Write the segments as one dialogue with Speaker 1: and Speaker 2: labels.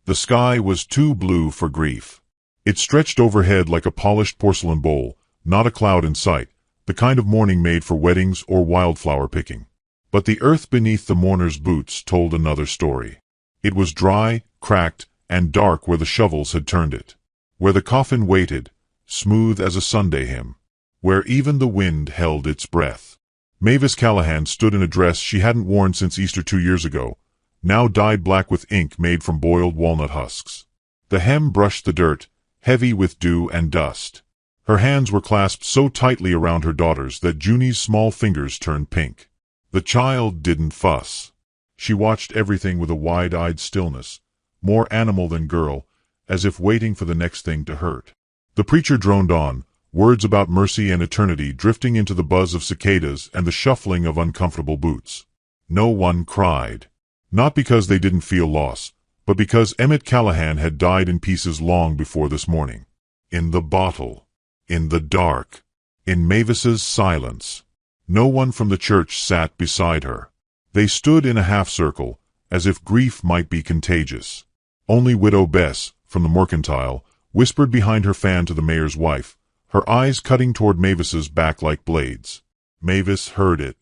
Speaker 1: The sky was too blue for grief. It stretched overhead like a polished porcelain bowl, not a cloud in sight, the kind of morning made for weddings or wildflower picking. But the earth beneath the mourner's boots told another story. It was dry, cracked, and dark where the shovels had turned it. Where the coffin waited, smooth as a Sunday hymn. Where even the wind held its breath. Mavis Callahan stood in a dress she hadn't worn since Easter 2 years ago, now dyed black with ink made from boiled walnut husks. The hem brushed the dirt, heavy with dew and dust. Her hands were clasped so tightly around her daughter's that Junie's small fingers turned pink. The child didn't fuss. She watched everything with a wide-eyed stillness, more animal than girl, as if waiting for the next thing to hurt. The preacher droned on, words about mercy and eternity drifting into the buzz of cicadas and the shuffling of uncomfortable boots. No one cried. Not because they didn't feel loss, but because Emmett Callahan had died in pieces long before this morning. In the bottle. In the dark. In Mavis's silence. No one from the church sat beside her. They stood in a half-circle, as if grief might be contagious. Only Widow Bess, from the Mercantile, whispered behind her fan to the mayor's wife, her eyes cutting toward Mavis's back like blades. Mavis heard it.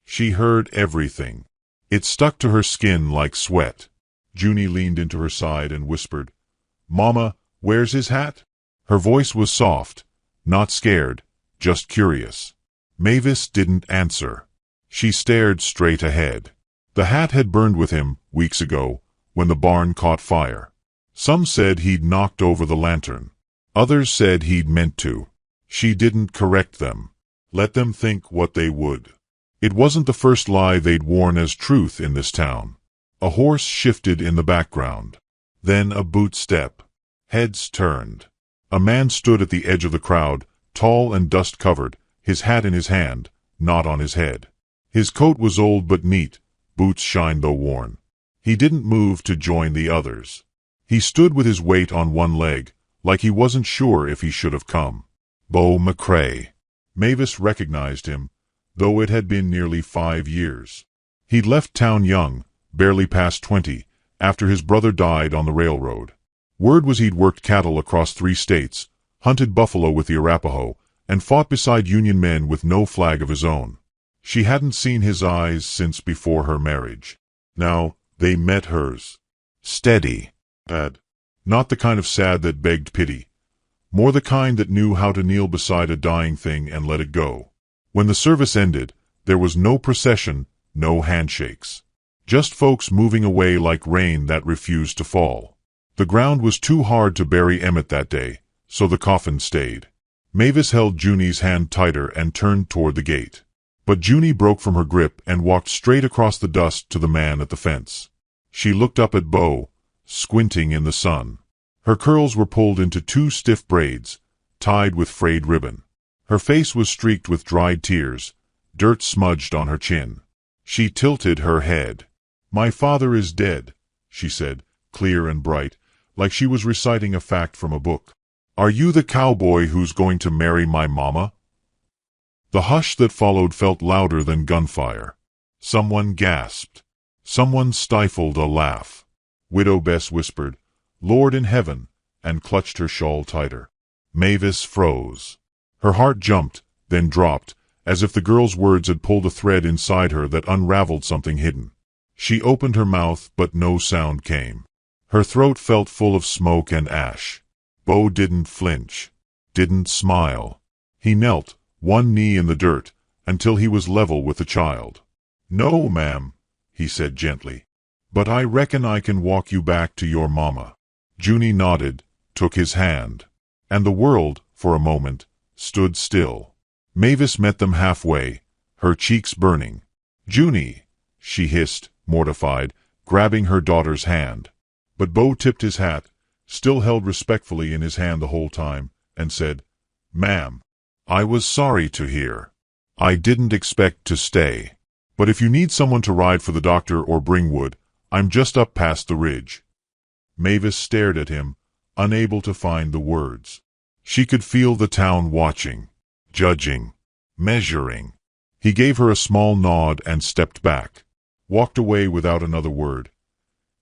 Speaker 1: She heard everything. It stuck to her skin like sweat. Junie leaned into her side and whispered, "Mama, where's his hat?" Her voice was soft, not scared, just curious. Mavis didn't answer. She stared straight ahead. The hat had burned with him, weeks ago, when the barn caught fire. Some said he'd knocked over the lantern. Others said he'd meant to. She didn't correct them. Let them think what they would. It wasn't the first lie they'd worn as truth in this town. A horse shifted in the background. Then a boot step. Heads turned. A man stood at the edge of the crowd, tall and dust-covered, his hat in his hand, not on his head. His coat was old but neat, boots shined though worn. He didn't move to join the others. He stood with his weight on one leg, like he wasn't sure if he should have come. Beau McCrae. Mavis recognized him, though it had been nearly 5 years. He'd left town young, barely past 20, after his brother died on the railroad. Word was he'd worked cattle across 3 states, hunted buffalo with the Arapaho, and fought beside Union men with no flag of his own. She hadn't seen his eyes since before her marriage. Now, they met hers. Steady. Sad. Not the kind of sad that begged pity. More the kind that knew how to kneel beside a dying thing and let it go. When the service ended, there was no procession, no handshakes. Just folks moving away like rain that refused to fall. The ground was too hard to bury Emmett that day, so the coffin stayed. Mavis held Junie's hand tighter and turned toward the gate. But Junie broke from her grip and walked straight across the dust to the man at the fence. She looked up at Beau, squinting in the sun. Her curls were pulled into 2 stiff braids, tied with frayed ribbon. Her face was streaked with dried tears, dirt smudged on her chin. She tilted her head. "My father is dead," she said, clear and bright, like she was reciting a fact from a book. "Are you the cowboy who's going to marry my mama?" The hush that followed felt louder than gunfire. Someone gasped. Someone stifled a laugh. Widow Bess whispered, "Lord in heaven," and clutched her shawl tighter. Mavis froze. Her heart jumped, then dropped, as if the girl's words had pulled a thread inside her that unraveled something hidden. She opened her mouth, but no sound came. Her throat felt full of smoke and ash. Beau didn't flinch. Didn't smile. He knelt, one knee in the dirt, until he was level with the child. "No, ma'am," he said gently. "But I reckon I can walk you back to your mama." Junie nodded, took his hand. And the world, for a moment, stood still. Mavis met them halfway, her cheeks burning. "Junie," she hissed, mortified, grabbing her daughter's hand. But Beau tipped his hat, still held respectfully in his hand the whole time, and said, "Ma'am, I was sorry to hear. I didn't expect to stay. But if you need someone to ride for the doctor or bring wood, I'm just up past the ridge." Mavis stared at him, unable to find the words. She could feel the town watching, judging, measuring. He gave her a small nod and stepped back, walked away without another word.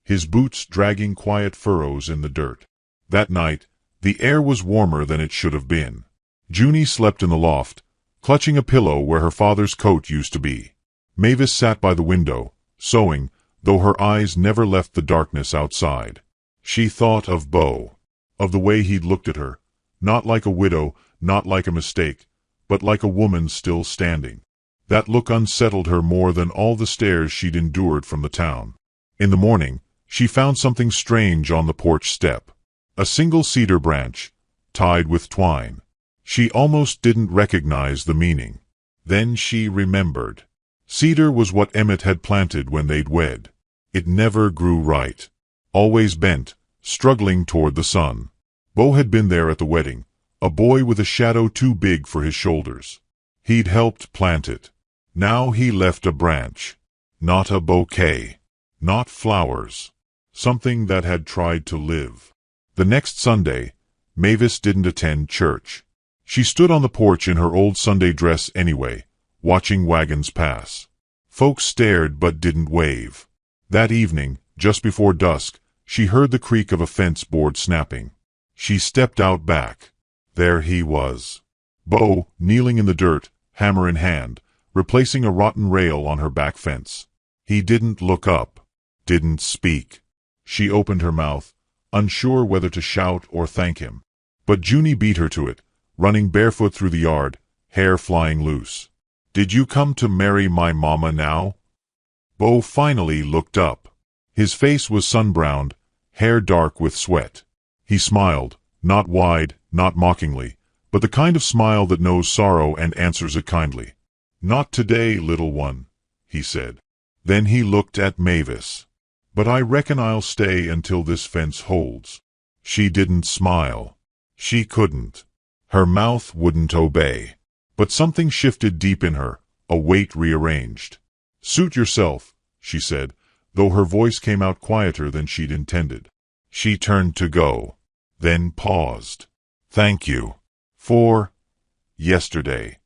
Speaker 1: his boots dragging quiet furrows in the dirt. That night, the air was warmer than it should have been. Junie slept in the loft, clutching a pillow where her father's coat used to be. Mavis sat by the window, sewing, though her eyes never left the darkness outside. She thought of Bo, of the way he'd looked at her, not like a widow, not like a mistake, but like a woman still standing. That look unsettled her more than all the stares she'd endured from the town. In the morning, she found something strange on the porch step. A single cedar branch, tied with twine. She almost didn't recognize the meaning. Then she remembered. Cedar was what Emmett had planted when they'd wed. It never grew right. Always bent, struggling toward the sun. Bo had been there at the wedding, a boy with a shadow too big for his shoulders. He'd helped plant it. Now he left a branch. Not a bouquet. Not flowers. Something that had tried to live. The next Sunday, Mavis didn't attend church. She stood on the porch in her old Sunday dress anyway, watching wagons pass. Folks stared but didn't wave. That evening, just before dusk, she heard the creak of a fence board snapping. She stepped out back. There he was. Bo, kneeling in the dirt, hammer in hand, replacing a rotten rail on her back fence. He didn't look up. Didn't speak. She opened her mouth, unsure whether to shout or thank him. But Junie beat her to it, running barefoot through the yard, hair flying loose. "Did you come to marry my mama now?" Bo finally looked up. His face was sun-browned, hair dark with sweat. He smiled, not wide, not mockingly, but the kind of smile that knows sorrow and answers it kindly. "Not today, little one," he said. Then he looked at Mavis. "But I reckon I'll stay until this fence holds." She didn't smile. She couldn't. Her mouth wouldn't obey. But something shifted deep in her, a weight rearranged. "Suit yourself," she said, though her voice came out quieter than she'd intended. She turned to go, then paused. "Thank you. For yesterday."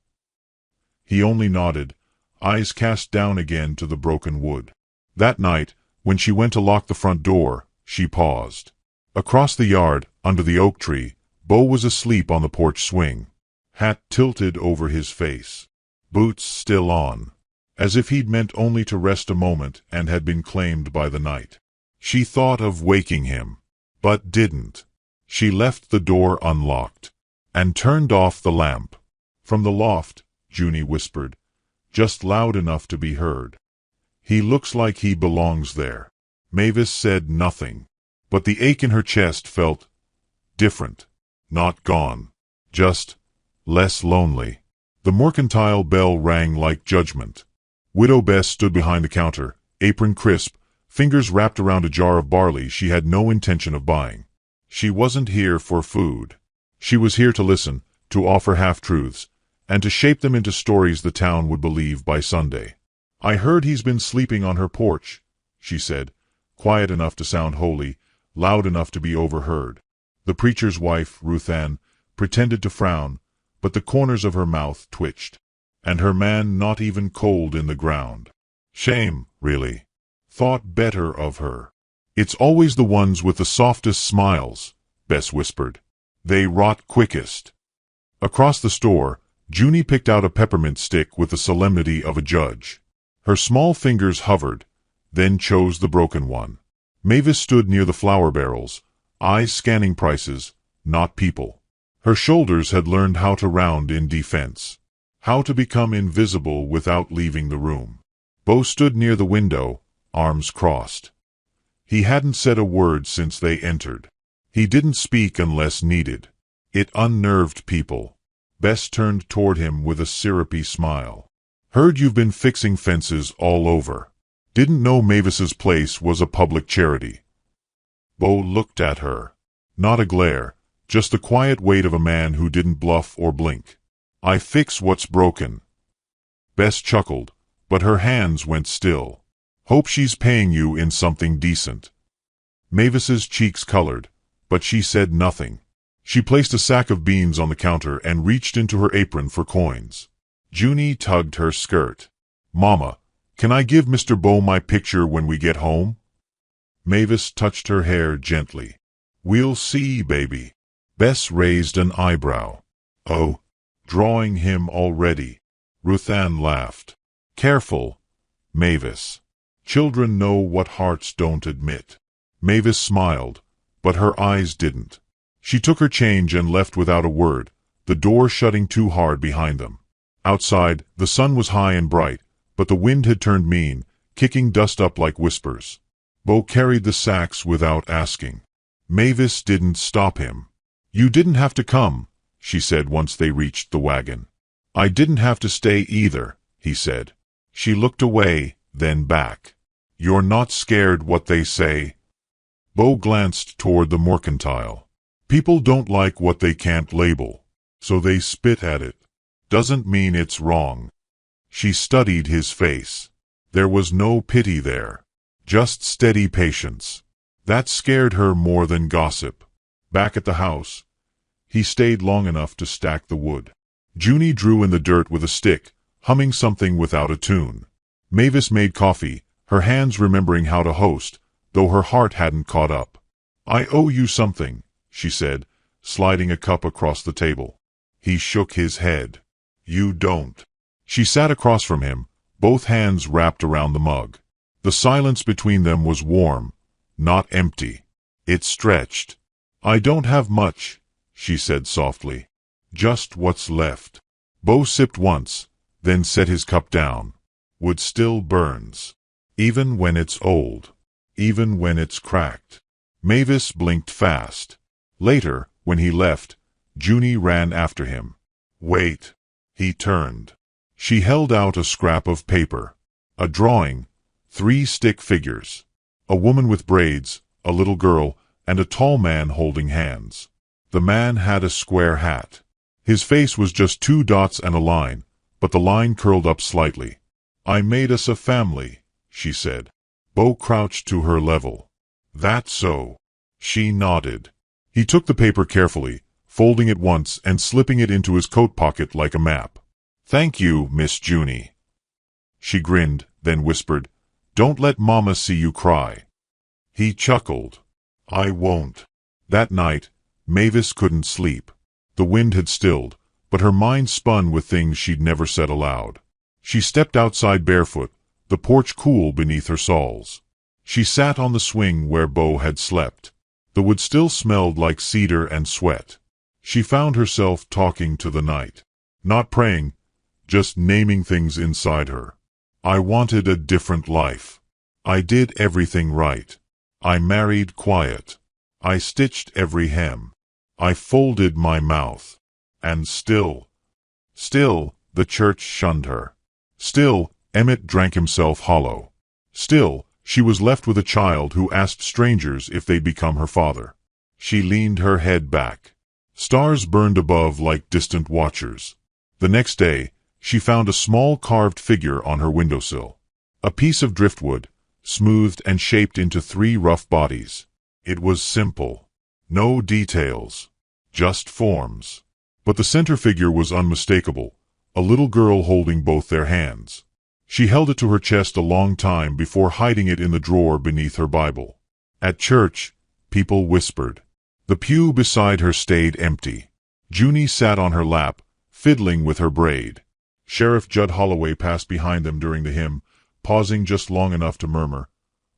Speaker 1: He only nodded, eyes cast down again to the broken wood. That night, when she went to lock the front door, she paused. Across the yard, under the oak tree, Bo was asleep on the porch swing, hat tilted over his face, boots still on, as if he'd meant only to rest a moment and had been claimed by the night. She thought of waking him, but didn't. She left the door unlocked, and turned off the lamp. From the loft, Junie whispered, just loud enough to be heard. "He looks like he belongs there." Mavis said nothing, but the ache in her chest felt different. Not gone. Just less lonely. The mercantile bell rang like judgment. Widow Bess stood behind the counter, apron crisp, fingers wrapped around a jar of barley she had no intention of buying. She wasn't here for food. She was here to listen, to offer half-truths, and to shape them into stories the town would believe by Sunday. "I heard he's been sleeping on her porch," she said, quiet enough to sound holy, loud enough to be overheard. The preacher's wife, Ruth Ann, pretended to frown, but the corners of her mouth twitched. And her man not even cold in the ground. Shame, really. Thought better of her. "It's always the ones with the softest smiles," Bess whispered. "They rot quickest." Across the store, Junie picked out a peppermint stick with the solemnity of a judge. Her small fingers hovered, then chose the broken one. Mavis stood near the flour barrels, eyes scanning prices, not people. Her shoulders had learned how to round in defense, how to become invisible without leaving the room. Bo stood near the window, arms crossed. He hadn't said a word since they entered. He didn't speak unless needed. It unnerved people. Bess turned toward him with a syrupy smile. "Heard you've been fixing fences all over. Didn't know Mavis's place was a public charity." Bo looked at her. Not a glare, just the quiet weight of a man who didn't bluff or blink. "I fix what's broken." Bess chuckled, but her hands went still. "Hope she's paying you in something decent." Mavis's cheeks colored, but she said nothing. She placed a sack of beans on the counter and reached into her apron for coins. Junie tugged her skirt. "Mama, can I give Mr. Bo my picture when we get home?" Mavis touched her hair gently. We'll see, baby. Bess raised an eyebrow. Oh, drawing him already. Ruthann laughed. Careful, Mavis. Children know what hearts don't admit. Mavis smiled, but her eyes didn't. She took her change and left without a word, the door shutting too hard behind them. Outside, the sun was high and bright, but the wind had turned mean, kicking dust up like whispers. Bo carried the sacks without asking. Mavis didn't stop him. You didn't have to come, she said once they reached the wagon. I didn't have to stay either, he said. She looked away, then back. You're not scared what they say? Bo glanced toward the mercantile. People don't like what they can't label, so they spit at it. Doesn't mean it's wrong. She studied his face. There was no pity there. Just steady patience. That scared her more than gossip. Back at the house, he stayed long enough to stack the wood. Junie drew in the dirt with a stick, humming something without a tune. Mavis made coffee, her hands remembering how to host, though her heart hadn't caught up. I owe you something, she said, sliding a cup across the table. He shook his head. You don't. She sat across from him, both hands wrapped around the mug. The silence between them was warm, not empty. It stretched. I don't have much, she said softly. Just what's left. Bo sipped once, then set his cup down. Wood still burns. Even when it's old. Even when it's cracked. Mavis blinked fast. Later, when he left, Junie ran after him. Wait. He turned. She held out a scrap of paper. A drawing. 3 stick figures. A woman with braids, a little girl, and a tall man holding hands. The man had a square hat. His face was just 2 dots and a line, but the line curled up slightly. I made us a family, she said. Bo crouched to her level. That so? She nodded. He took the paper carefully, folding it once and slipping it into his coat pocket like a map. Thank you, Miss Junie. She grinned, then whispered, Don't let Mama see you cry. He chuckled. I won't. That night, Mavis couldn't sleep. The wind had stilled, but her mind spun with things she'd never said aloud. She stepped outside barefoot, the porch cool beneath her soles. She sat on the swing where Bo had slept. The wood still smelled like cedar and sweat. She found herself talking to the night. Not praying, just naming things inside her. I wanted a different life. I did everything right. I married quiet. I stitched every hem. I folded my mouth. And still, the church shunned her. Still, Emmett drank himself hollow. Still, she was left with a child who asked strangers if they'd become her father. She leaned her head back. Stars burned above like distant watchers. The next day, she found a small carved figure on her windowsill. A piece of driftwood, smoothed and shaped into 3 rough bodies. It was simple. No details. Just forms. But the center figure was unmistakable, a little girl holding both their hands. She held it to her chest a long time before hiding it in the drawer beneath her Bible. At church, people whispered. The pew beside her stayed empty. Junie sat on her lap, fiddling with her braid. Sheriff Judd Holloway passed behind them during the hymn, pausing just long enough to murmur,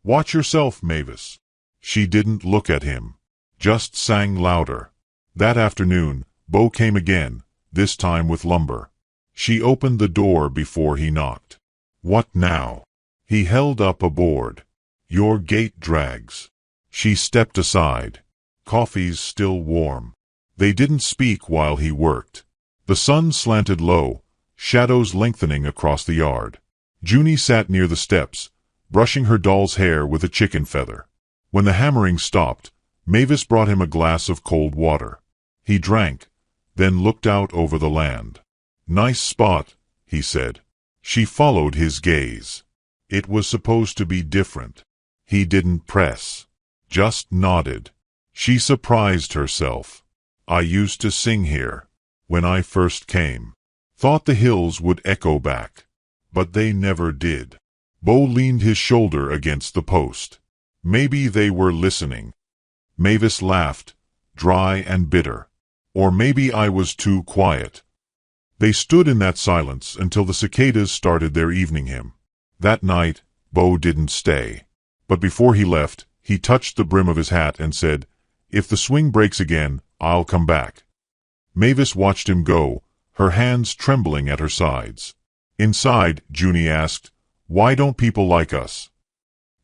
Speaker 1: Watch yourself, Mavis. She didn't look at him. Just sang louder. That afternoon, Bo came again, this time with lumber. She opened the door before he knocked. What now? He held up a board. Your gate drags. She stepped aside. Coffee's still warm. They didn't speak while he worked. The sun slanted low, shadows lengthening across the yard. Junie sat near the steps, brushing her doll's hair with a chicken feather. When the hammering stopped, Mavis brought him a glass of cold water. He drank, then looked out over the land. Nice spot, he said. She followed his gaze. It was supposed to be different. He didn't press, just nodded. She surprised herself. I used to sing here, when I first came. Thought the hills would echo back. But they never did. Bo leaned his shoulder against the post. Maybe they were listening. Mavis laughed, dry and bitter. Or maybe I was too quiet. They stood in that silence until the cicadas started their evening hymn. That night, Bo didn't stay. But before he left, he touched the brim of his hat and said, "If the swing breaks again, I'll come back." Mavis watched him go, her hands trembling at her sides. Inside, Junie asked, "Why don't people like us?"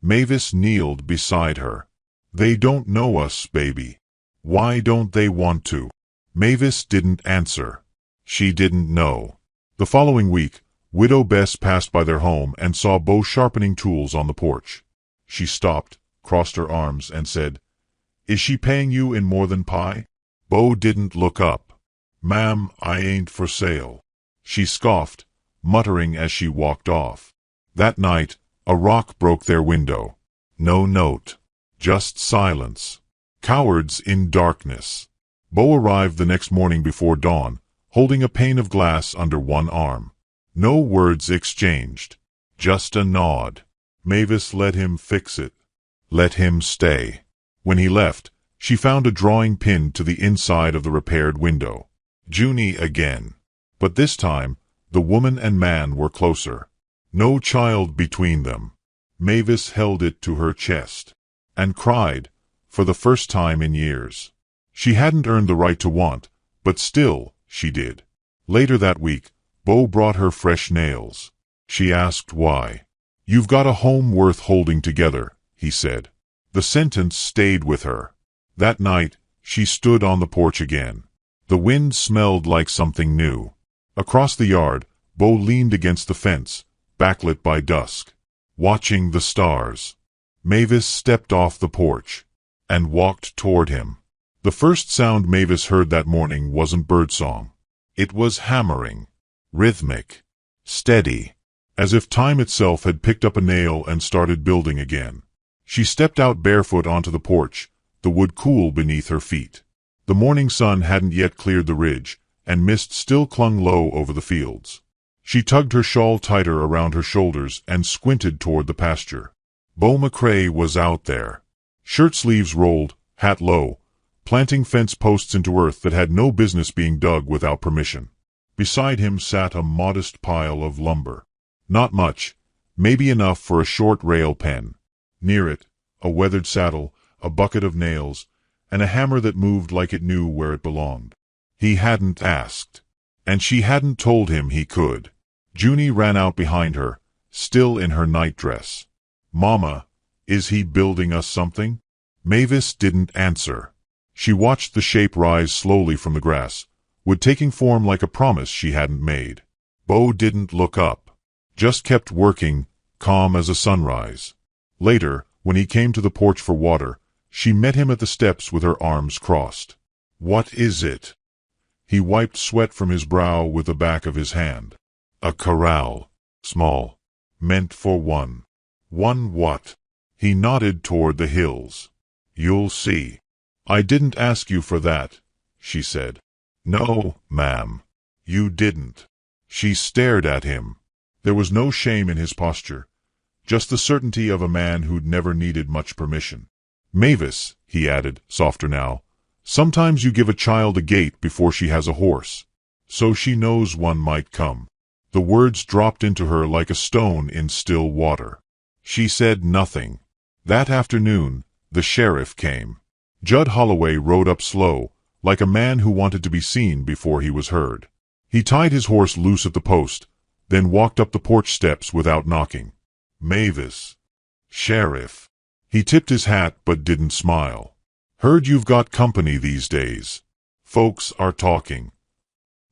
Speaker 1: Mavis kneeled beside her. "They don't know us, baby. Why don't they want to?" Mavis didn't answer. She didn't know. The following week, Widow Bess passed by their home and saw Bo sharpening tools on the porch. She stopped, crossed her arms, and said, "Is she paying you in more than pie?" Bo didn't look up. "Ma'am, I ain't for sale," she scoffed, muttering as she walked off. That night, a rock broke their window. No note. Just silence. Cowards in darkness. Bo arrived the next morning before dawn, holding a pane of glass under one arm. No words exchanged. Just a nod. Mavis let him fix it. Let him stay. When he left, she found a drawing pinned to the inside of the repaired window. Junie again. But this time, the woman and man were closer. No child between them. Mavis held it to her chest. And cried, for the first time in years. She hadn't earned the right to want, but still, she did. Later that week, Bo brought her fresh nails. She asked why. "You've got a home worth holding together," he said. The sentence stayed with her. That night, she stood on the porch again. The wind smelled like something new. Across the yard, Bo leaned against the fence, backlit by dusk, watching the stars. Mavis stepped off the porch and walked toward him. The first sound Mavis heard that morning wasn't birdsong. It was hammering, rhythmic, steady, as if time itself had picked up a nail and started building again. She stepped out barefoot onto the porch, the wood cool beneath her feet. The morning sun hadn't yet cleared the ridge, and mist still clung low over the fields. She tugged her shawl tighter around her shoulders and squinted toward the pasture. Bo McCrae was out there. Shirt sleeves rolled, hat low, planting fence posts into earth that had no business being dug without permission. Beside him sat a modest pile of lumber. Not much, maybe enough for a short rail pen. Near it, a weathered saddle, a bucket of nails, and a hammer that moved like it knew where it belonged. He hadn't asked, and she hadn't told him he could. Junie ran out behind her, still in her nightdress. "Mama, is he building us something?" Mavis didn't answer. She watched the shape rise slowly from the grass, wood taking form like a promise she hadn't made. Bo didn't look up, just kept working, calm as a sunrise. Later, when he came to the porch for water, she met him at the steps with her arms crossed. "What is it?" He wiped sweat from his brow with the back of his hand. "A corral. Small. Meant for one." "One what?" He nodded toward the hills. "You'll see." "I didn't ask you for that," she said. "No, ma'am. You didn't." She stared at him. There was no shame in his posture, just the certainty of a man who'd never needed much permission. "Mavis," he added, softer now, "sometimes you give a child a gate before she has a horse, so she knows one might come." The words dropped into her like a stone in still water. She said nothing. That afternoon, the sheriff came. Judd Holloway rode up slow, like a man who wanted to be seen before he was heard. He tied his horse loose at the post, then walked up the porch steps without knocking. "Mavis." "Sheriff." He tipped his hat but didn't smile. "Heard you've got company these days. Folks are talking."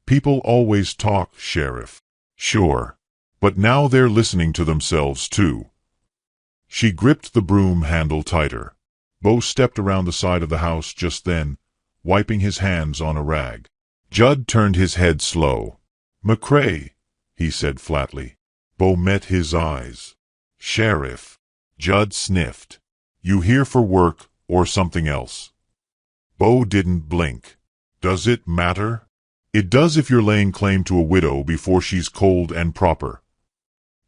Speaker 1: "People always talk, Sheriff." "Sure. But now they're listening to themselves, too." She gripped the broom handle tighter. Bo stepped around the side of the house just then, wiping his hands on a rag. Judd turned his head slow. "McCrae," he said flatly. Bo met his eyes. "Sheriff." Judd sniffed. "You here for work or something else?" Bo didn't blink. "Does it matter?" "It does if you're laying claim to a widow before she's cold and proper."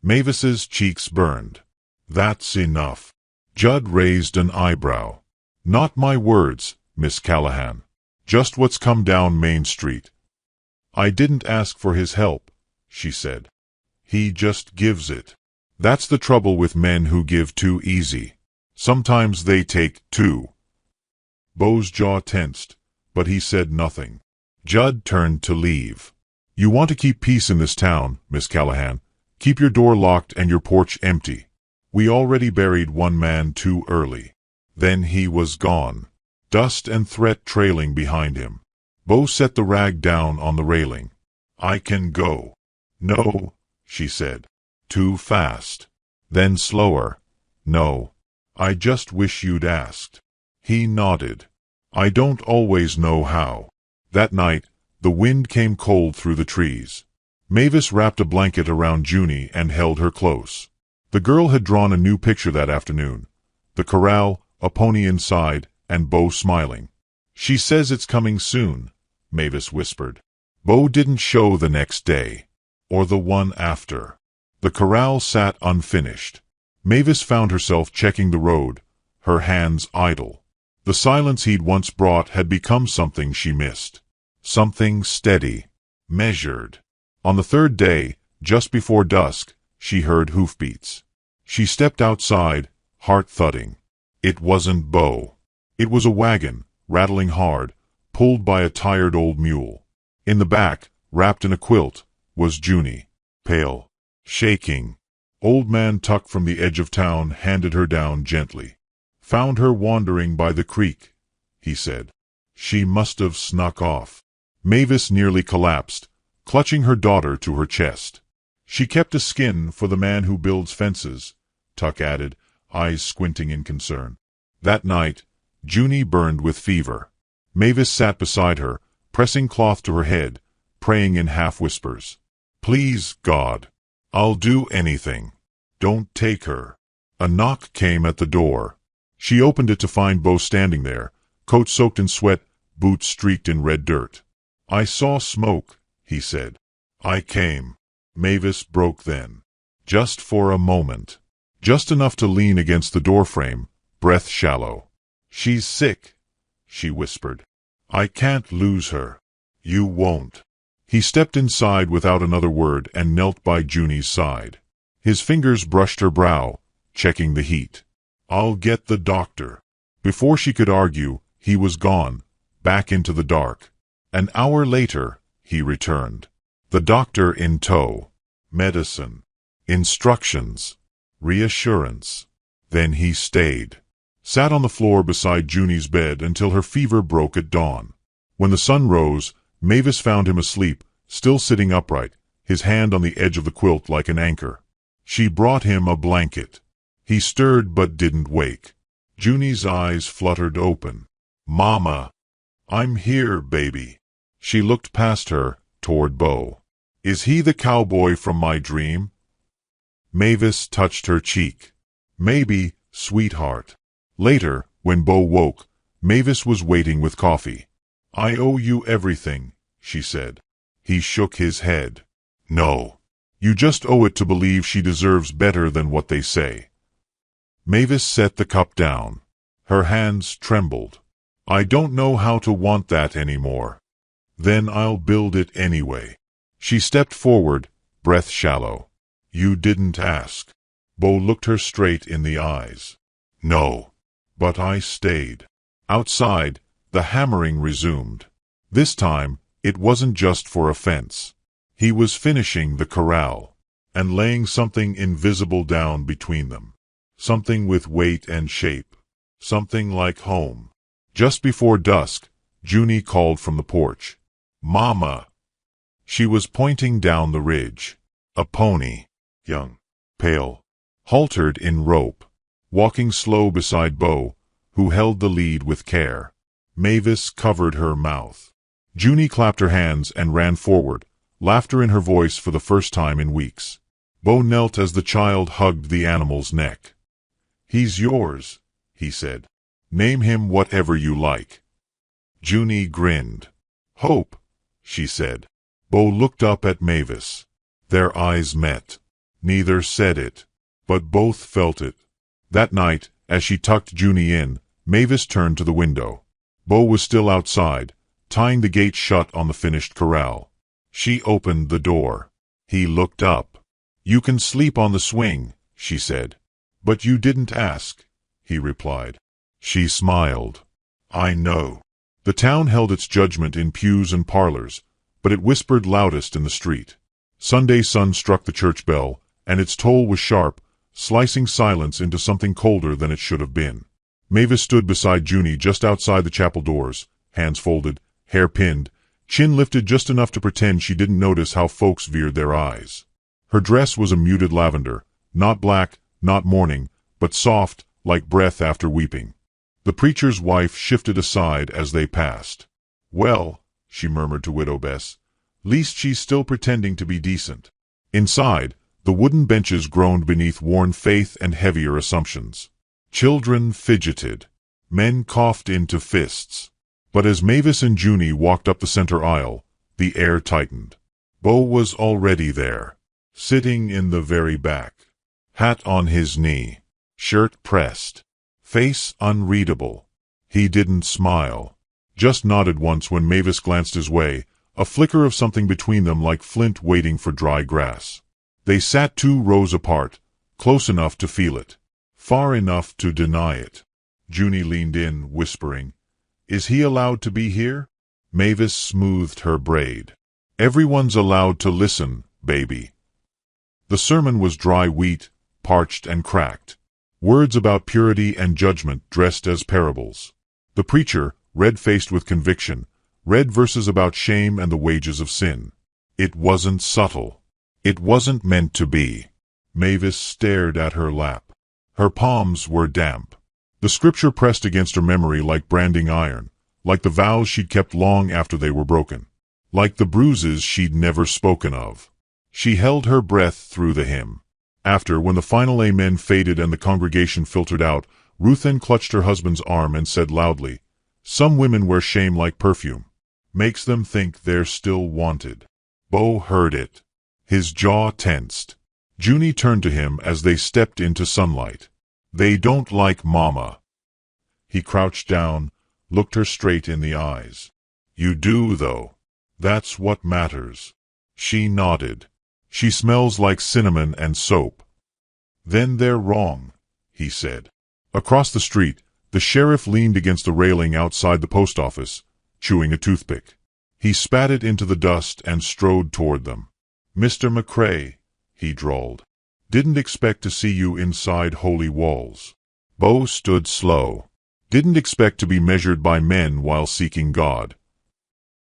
Speaker 1: Mavis's cheeks burned. "That's enough." Judd raised an eyebrow. Not my words, Miss Callahan. Just what's come down Main Street. I didn't ask for his help, she said. He just gives it. That's the trouble with men who give too easy. Sometimes they take two. Beau's jaw tensed, but he said nothing. Judd turned to leave. You want to keep peace in this town, Miss Callahan. Keep your door locked and your porch empty. We already buried one man too early. Then he was gone. Dust and threat trailing behind him. Beau set the rag down on the railing. I can go. No, she said. Too fast. Then slower. No. I just wish you'd asked. He nodded. I don't always know how. That night, the wind came cold through the trees. Mavis wrapped a blanket around Junie and held her close. The girl had drawn a new picture that afternoon. The corral, a pony inside, and Beau smiling. She says it's coming soon, Mavis whispered. Beau didn't show the next day. Or the one after. The corral sat unfinished. Mavis found herself checking the road, her hands idle. The silence he'd once brought had become something she missed. Something steady. Measured. On the third day, just before dusk, she heard hoofbeats. She stepped outside, heart thudding. It wasn't Beau. It was a wagon, rattling hard, pulled by a tired old mule. In the back, wrapped in a quilt, was Junie, pale, shaking. Old man Tuck from the edge of town handed her down gently. Found her wandering by the creek, he said. She must have snuck off. Mavis nearly collapsed, clutching her daughter to her chest. She kept a skin for the man who builds fences, Tuck added, eyes squinting in concern. That night, Junie burned with fever. Mavis sat beside her, pressing cloth to her head, praying in half-whispers. Please, God. I'll do anything. Don't take her. A knock came at the door. She opened it to find Beau standing there, coat soaked in sweat, boots streaked in red dirt. I saw smoke, he said. I came. Mavis broke then. Just for a moment. Just enough to lean against the doorframe, breath shallow. She's sick, she whispered. I can't lose her. You won't. He stepped inside without another word and knelt by Junie's side. His fingers brushed her brow, checking the heat. I'll get the doctor. Before she could argue, he was gone, back into the dark. An hour later, he returned. The doctor in tow. Medicine. Instructions. Reassurance. Then he stayed. Sat on the floor beside Junie's bed until her fever broke at dawn. When the sun rose, Mavis found him asleep, still sitting upright, his hand on the edge of the quilt like an anchor. She brought him a blanket. He stirred but didn't wake. Junie's eyes fluttered open. Mama. I'm here, baby. She looked past her, toward Beau. Is he the cowboy from my dream? Mavis touched her cheek. Maybe, sweetheart. Later, when Beau woke, Mavis was waiting with coffee. I owe you everything, she said. He shook his head. No. You just owe it to believe she deserves better than what they say. Mavis set the cup down. Her hands trembled. I don't know how to want that anymore. Then I'll build it anyway. She stepped forward, breath shallow. You didn't ask. Beau looked her straight in the eyes. No. But I stayed. Outside, the hammering resumed. This time, it wasn't just for a fence. He was finishing the corral, and laying something invisible down between them. Something with weight and shape. Something like home. Just before dusk, Junie called from the porch. Mama! She was pointing down the ridge. A pony, young, pale, haltered in rope, walking slow beside Beau, who held the lead with care. Mavis covered her mouth. Junie clapped her hands and ran forward, laughter in her voice for the first time in weeks. Beau knelt as the child hugged the animal's neck. He's yours, he said. Name him whatever you like. Junie grinned. Hope, she said. Beau looked up at Mavis. Their eyes met. Neither said it, but both felt it. That night, As she tucked Junie in, Mavis turned to the window. Bo was still outside, tying the gate shut on the finished corral. She opened the door. He looked up. "You can sleep on the swing," she said. "But you didn't ask," he replied. She smiled. "I know." The town held its judgment in pews and parlors, but it whispered loudest in the street. Sunday sun struck the church bell, and its toll was sharp, slicing silence into something colder than it should have been. Mavis stood beside Junie just outside the chapel doors, hands folded, hair pinned, chin lifted just enough to pretend she didn't notice how folks veered their eyes. Her dress was a muted lavender, not black, not mourning, but soft, like breath after weeping. The preacher's wife shifted aside as they passed. "Well," she murmured to Widow Bess, "least she's still pretending to be decent." Inside, the wooden benches groaned beneath worn faith and heavier assumptions. Children fidgeted. Men coughed into fists. But as Mavis and Junie walked up the center aisle, the air tightened. Bo was already there, sitting in the very back. Hat on his knee, shirt pressed, face unreadable. He didn't smile, just nodded once when Mavis glanced his way, a flicker of something between them like flint waiting for dry grass. They sat 2 rows apart, close enough to feel it, far enough to deny it. Junie leaned in, whispering, "Is he allowed to be here?" Mavis smoothed her braid. "Everyone's allowed to listen, baby." The sermon was dry wheat, parched and cracked. Words about purity and judgment dressed as parables. The preacher, red-faced with conviction, read verses about shame and the wages of sin. It wasn't subtle. It wasn't meant to be. Mavis stared at her lap. Her palms were damp. The scripture pressed against her memory like branding iron, like the vows she'd kept long after they were broken, like the bruises she'd never spoken of. She held her breath through the hymn. After, when the final amen faded and the congregation filtered out, Ruthann clutched her husband's arm and said loudly, "Some women wear shame like perfume. Makes them think they're still wanted." Bo heard it. His jaw tensed. Junie turned to him as they stepped into sunlight. "They don't like Mama." He crouched down, looked her straight in the eyes. "You do, though. That's what matters." She nodded. "She smells like cinnamon and soap." "Then they're wrong," he said. Across the street, the sheriff leaned against the railing outside the post office, chewing a toothpick. He spat it into the dust and strode toward them. "Mr. McCrae," he drawled. "Didn't expect to see you inside holy walls." Bo stood slow. Didn't expect to be measured by men while seeking God.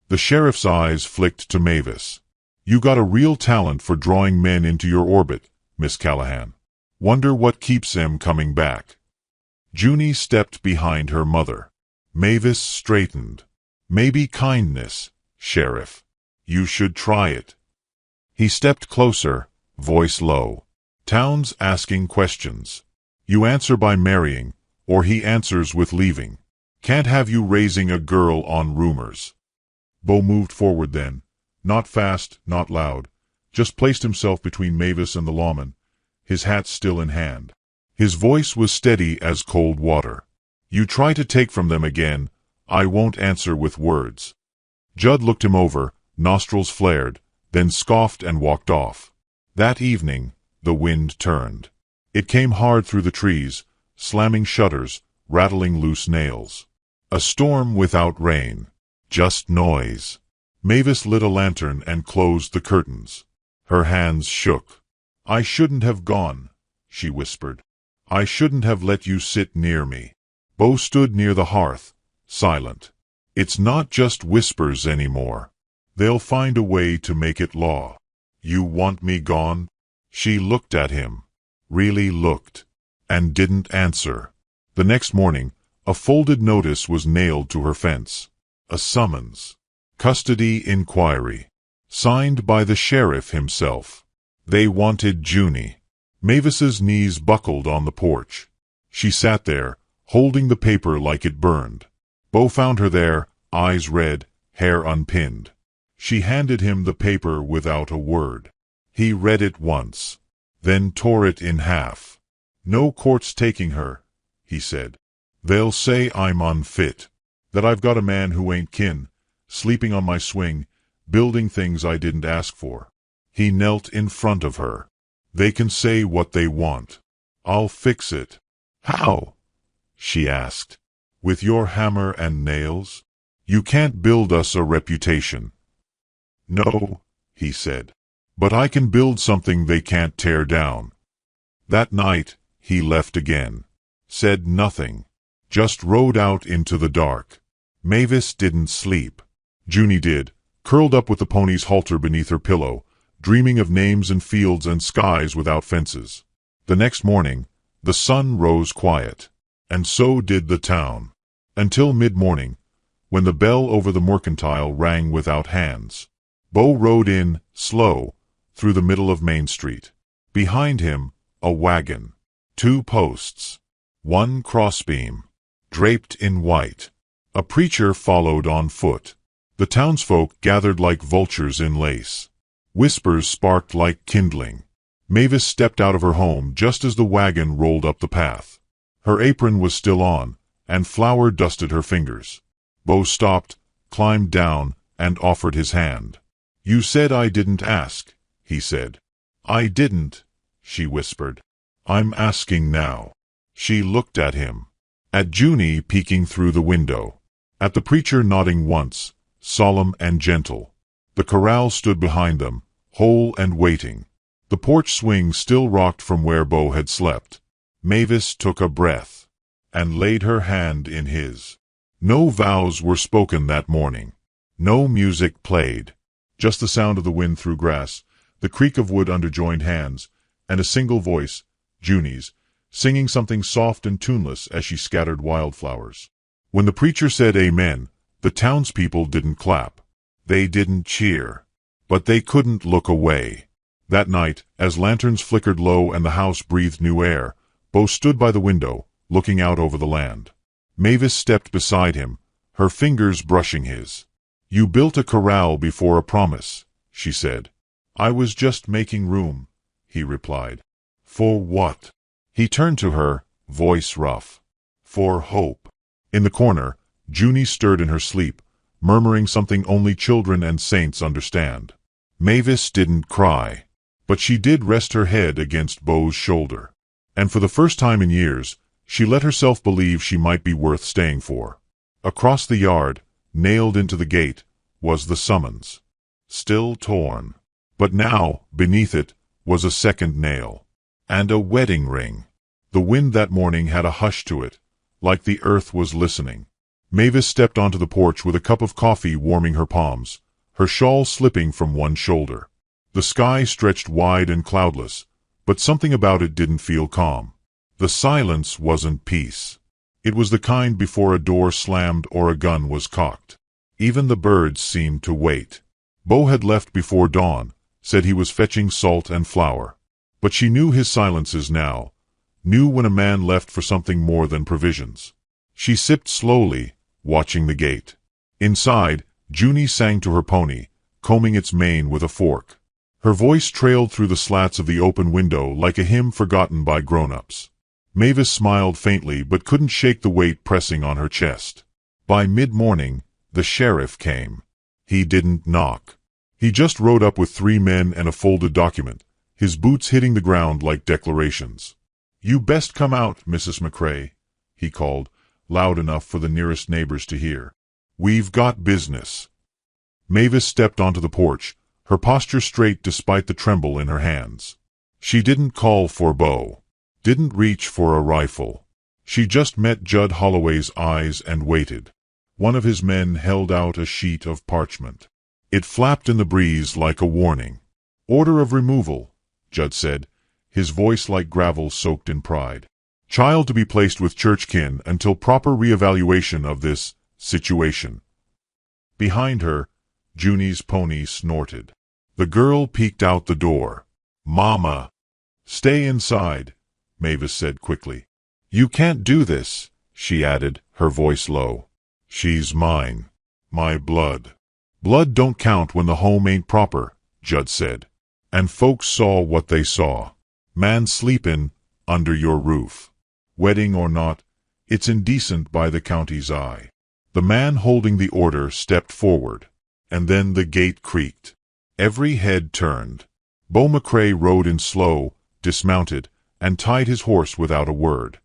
Speaker 1: The sheriff's eyes flicked to Mavis. "You got a real talent for drawing men into your orbit, Miss Callahan. Wonder what keeps them coming back." Junie stepped behind her mother. Mavis straightened. "Maybe kindness, Sheriff. You should try it." He stepped closer, voice low. "Town's asking questions. You answer by marrying, or he answers with leaving. Can't have you raising a girl on rumors." Bo moved forward then. Not fast, not loud, just placed himself between Mavis and the lawman, his hat still in hand. His voice was steady as cold water. "You try to take from them again, I won't answer with words." Judd looked him over, nostrils flared, then scoffed and walked off. That evening, the wind turned. It came hard through the trees, slamming shutters, rattling loose nails. A storm without rain. Just noise. Mavis lit a lantern and closed the curtains. Her hands shook. "I shouldn't have gone," she whispered. "I shouldn't have let you sit near me." Bo stood near the hearth, silent. "It's not just whispers anymore. They'll find a way to make it law." "You want me gone?" She looked at him. Really looked. And didn't answer. The next morning, a folded notice was nailed to her fence. A summons. Custody inquiry. Signed by the sheriff himself. They wanted Junie. Mavis's knees buckled on the porch. She sat there, holding the paper like it burned. Bo found her there, eyes red, hair unpinned. She handed him the paper without a word. He read it once, then tore it in half. "No court's taking her," he said. They'll say I'm unfit, that I've got a man who ain't kin, sleeping on my swing, building things I didn't ask for. He knelt in front of her. They can say what they want. I'll fix it. How? She asked. With your hammer and nails? You can't build us a reputation. No, he said. But I can build something they can't tear down. That night, he left again. Said nothing. Just rode out into the dark. Mavis didn't sleep. Junie did, curled up with the pony's halter beneath her pillow, dreaming of names and fields and skies without fences. The next morning, the sun rose quiet, and so did the town. Until mid-morning, when the bell over the mercantile rang without hands. Bo rode in, slow, through the middle of Main Street. Behind him, a wagon. 2 posts. 1 crossbeam. Draped in white. A preacher followed on foot. The townsfolk gathered like vultures in lace. Whispers sparked like kindling. Mavis stepped out of her home just as the wagon rolled up the path. Her apron was still on, and flour dusted her fingers. Bo stopped, climbed down, and offered his hand. You said I didn't ask, he said. I didn't, she whispered. I'm asking now. She looked at him. At Junie peeking through the window. At the preacher nodding once, solemn and gentle. The corral stood behind them, whole and waiting. The porch swing still rocked from where Bo had slept. Mavis took a breath, and laid her hand in his. No vows were spoken that morning. No music played. Just the sound of the wind through grass, the creak of wood under joined hands, and a single voice, Junie's, singing something soft and tuneless as she scattered wildflowers. When the preacher said amen, the townspeople didn't clap. They didn't cheer. But they couldn't look away. That night, as lanterns flickered low and the house breathed new air, Bo stood by the window, looking out over the land. Mavis stepped beside him, her fingers brushing his. You built a corral before a promise, she said. I was just making room, he replied. For what? He turned to her, voice rough. For hope. In the corner, Junie stirred in her sleep, murmuring something only children and saints understand. Mavis didn't cry, but she did rest her head against Bo's shoulder. And for the first time in years, she let herself believe she might be worth staying for. Across the yard, nailed into the gate, was the summons. Still torn. But now, beneath it, was a second nail. And a wedding ring. The wind that morning had a hush to it, like the earth was listening. Mavis stepped onto the porch with a cup of coffee warming her palms, her shawl slipping from one shoulder. The sky stretched wide and cloudless, but something about it didn't feel calm. The silence wasn't peace. It was the kind before a door slammed or a gun was cocked. Even the birds seemed to wait. Bo had left before dawn, said he was fetching salt and flour. But she knew his silences now, knew when a man left for something more than provisions. She sipped slowly, watching the gate. Inside, Junie sang to her pony, combing its mane with a fork. Her voice trailed through the slats of the open window like a hymn forgotten by grown-ups. Mavis smiled faintly but couldn't shake the weight pressing on her chest. By mid-morning, the sheriff came. He didn't knock. He just rode up with 3 men and a folded document, his boots hitting the ground like declarations. You best come out, Mrs. McCrae, he called, loud enough for the nearest neighbors to hear. We've got business. Mavis stepped onto the porch, her posture straight despite the tremble in her hands. She didn't call for Bo. Didn't reach for a rifle. She just met Judd Holloway's eyes and waited. One of his men held out a sheet of parchment. It flapped in the breeze like a warning. Order of removal, Judd said, his voice like gravel soaked in pride. Child to be placed with church kin until proper reevaluation of this situation. Behind her, Junie's pony snorted. The girl peeked out the door. Mama! Stay inside, Mavis said quickly. You can't do this, she added, her voice low. She's mine. My blood. Blood don't count when the home ain't proper, Judd said. And folks saw what they saw. Man sleepin' under your roof. Wedding or not, It's indecent by the county's eye. The man holding the order stepped forward, and then the gate creaked. Every head turned. Beau McCrae rode in slow, dismounted, and tied his horse without a word.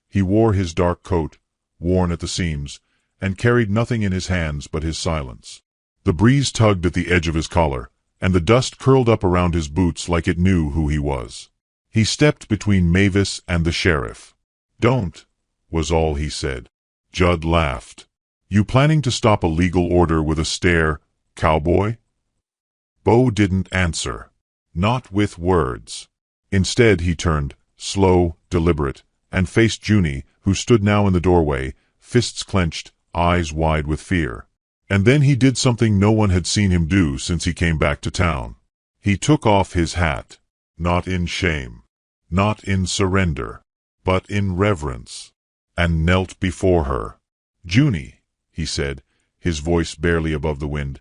Speaker 1: He wore his dark coat, worn at the seams, and carried nothing in his hands but his silence. The breeze tugged at the edge of his collar, and the dust curled up around his boots like it knew who he was. He stepped between Mavis and the sheriff. "Don't," was all he said. Judd laughed. "You planning to stop a legal order with a stare, cowboy?" Beau didn't answer. Not with words. Instead he turned, slow, deliberate, and faced Junie, who stood now in the doorway, fists clenched, eyes wide with fear. And then he did something no one had seen him do since he came back to town. He took off his hat. Not in shame. Not in surrender. But in reverence. And knelt before her. "Junie," he said, his voice barely above the wind,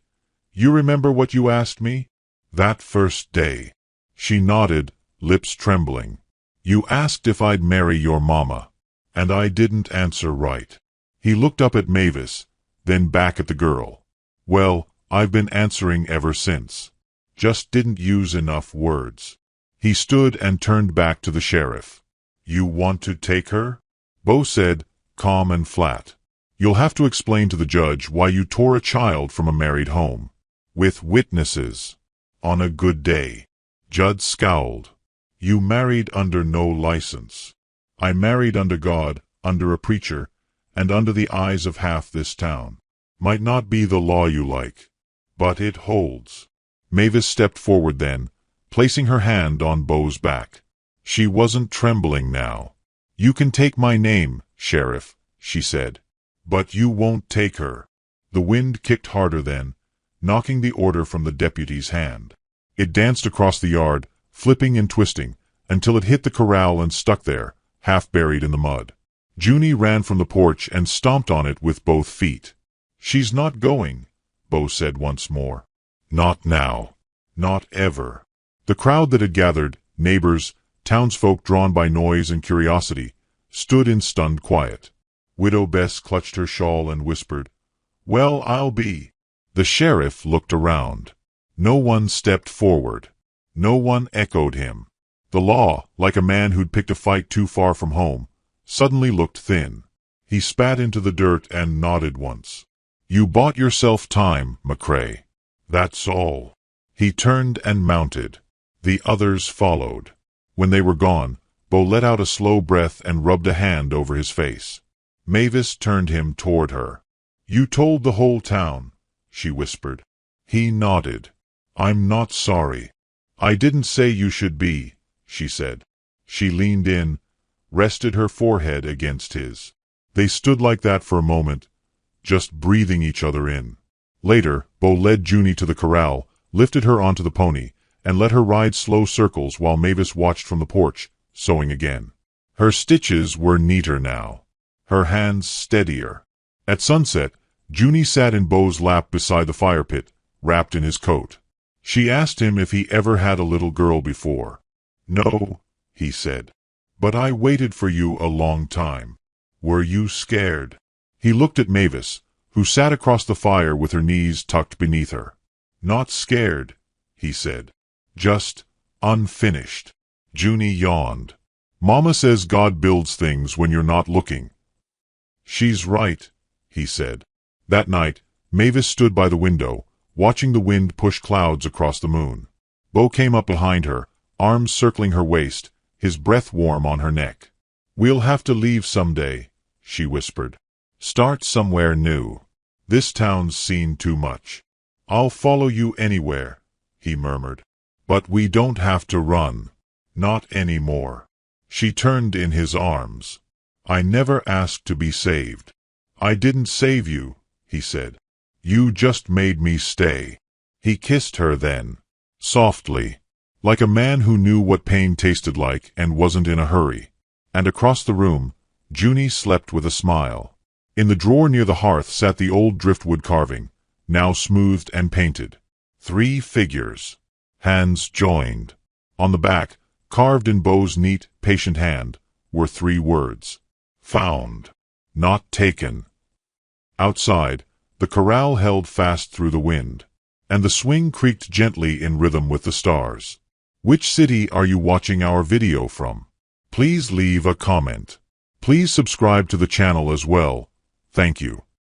Speaker 1: "you remember what you asked me? That first day." She nodded, lips trembling. "You asked if I'd marry your mama. And I didn't answer right." He looked up at Mavis, then back at the girl. "Well, I've been answering ever since. Just didn't use enough words." He stood and turned back to the sheriff. "You want to take her?" Beau said, calm and flat. "You'll have to explain to the judge why you tore a child from a married home. With witnesses. On a good day." Judd scowled. "You married under no license. I married under God, under a preacher, and under the eyes of half this town. Might not be the law you like, but it holds." Mavis stepped forward then, placing her hand on Beau's back. She wasn't trembling now. "You can take my name, Sheriff," she said. "But you won't take her." The wind kicked harder then, knocking the order from the deputy's hand. It danced across the yard, flipping and twisting, until it hit the corral and stuck there, half buried in the mud. Junie ran from the porch and stomped on it with both feet. "She's not going," Beau said once more. "Not now. Not ever." The crowd that had gathered, neighbors, townsfolk drawn by noise and curiosity, stood in stunned quiet. Widow Bess clutched her shawl and whispered, "Well, I'll be." The sheriff looked around. No one stepped forward. No one echoed him. The law, like a man who'd picked a fight too far from home, suddenly looked thin. He spat into the dirt and nodded once. "You bought yourself time, McCrae. That's all." He turned and mounted. The others followed. When they were gone, Beau let out a slow breath and rubbed a hand over his face. Mavis turned him toward her. "You told the whole town," she whispered. He nodded. "I'm not sorry." "I didn't say you should be," she said. She leaned in, rested her forehead against his. They stood like that for a moment, just breathing each other in. Later, Beau led Junie to the corral, lifted her onto the pony, and let her ride slow circles while Mavis watched from the porch, sewing again. Her stitches were neater now. Her hands steadier. At sunset, Junie sat in Beau's lap beside the fire pit, wrapped in his coat. She asked him if he ever had a little girl before. "No," he said. "But I waited for you a long time. Were you scared?" He looked at Mavis, who sat across the fire with her knees tucked beneath her. "Not scared," he said. "Just unfinished." Junie yawned. "Mama says God builds things when you're not looking." "She's right," he said. That night, Mavis stood by the window, watching the wind push clouds across the moon. Beau came up behind her, arms circling her waist, his breath warm on her neck. "We'll have to leave someday," she whispered. "Start somewhere new. This town's seen too much." "I'll follow you anywhere," he murmured. "But we don't have to run. Not anymore." She turned in his arms. "I never asked to be saved." "I didn't save you," he said. "You just made me stay." He kissed her then, softly, like a man who knew what pain tasted like and wasn't in a hurry. And across the room, Junie slept with a smile. In the drawer near the hearth sat the old driftwood carving, now smoothed and painted. 3 figures, hands joined. On the back, carved in Beau's neat, patient hand, were 3 words. Found. not taken. Outside, the corral held fast through the wind, and the swing creaked gently in rhythm with the stars. Which city are you watching our video from? Please leave a comment. Please subscribe to the channel as well. Thank you.